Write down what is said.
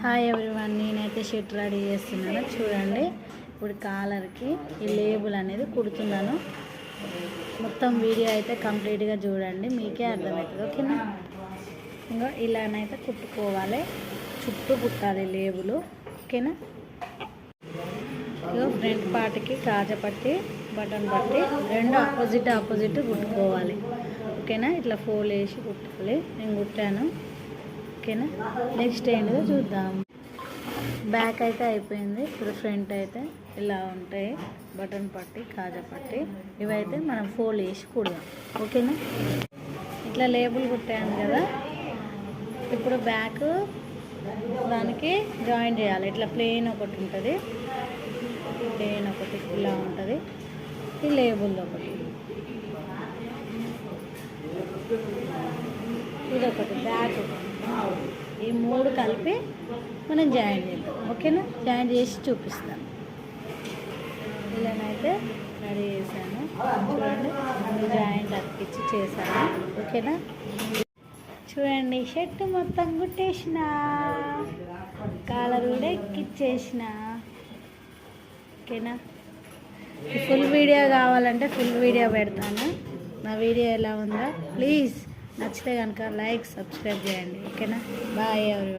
Hi everyone, నేనైతే shirt ready చేస్తున్నాను. చూడండి, ఇప్పుడు కాలర్కి ఈ లేబుల్ అనేది కుడుతున్నాను. మొత్తం వీడియో అయితే కంప్లీట్గా చూడండి, మీకే అర్థమవుతుంది. ఓకేనా? ఇంకా ఇలానైతే కుట్టుకోవాలి, చుట్టూ కుట్టాలి లేబుల్. ఓకేనా? ఇగో ఫ్రంట్ పార్ట్కి కాజపట్టి బటన్ పట్టి రెండు ఆపోజిట్ కుట్టుకోవాలి. ఓకేనా? ఇట్లా ఫోల్డ్ వేసి కుట్టాలి. నేను కుట్టాను. ఓకేనా? నెక్స్ట్ ఏంటో చూద్దాం. బ్యాక్ అయితే అయిపోయింది. ఇప్పుడు ఫ్రంట్ అయితే ఇలా ఉంటాయి, బటన్ పట్టి కాజా పట్టి. ఇవైతే మనం ఫోల్డ్ వేసి కుడదాం. ఓకేనా? ఇట్లా లేబుల్ కుట్టాను కదా, ఇప్పుడు బ్యాక్ దానికి జాయిన్ చేయాలి. ఇట్లా ప్లెయిన్ ఒకటి ఉంటుంది, ప్లెయిన్ ఒకటి ఇలా ఉంటుంది, ఈ లేబుల్ ఒకటి, ఇదొకటి బ్యాక్. ఈ మూడు కలిపి మనం జాయిన్ చేద్దాం. ఓకేనా? జాయిన్ చేసి చూపిస్తాను. ఇలానైతే రెడీ చేశాను. చూడండి, జాయింట్ అతికిచ్చి చేశాను. ఓకేనా? చూడండి, షర్ట్ మొత్తం కుట్టేసిన, కాలర్ కూడా ఎక్కిచ్చేసిన. ఓకేనా? ఫుల్ వీడియో కావాలంటే ఫుల్ వీడియో పెడతాను. నా వీడియో ఎలా ఉందో ప్లీజ్ నచ్చితే కనుక లైక్ సబ్స్క్రైబ్ చేయండి. ఓకేనా? బాయ్ ఎవరి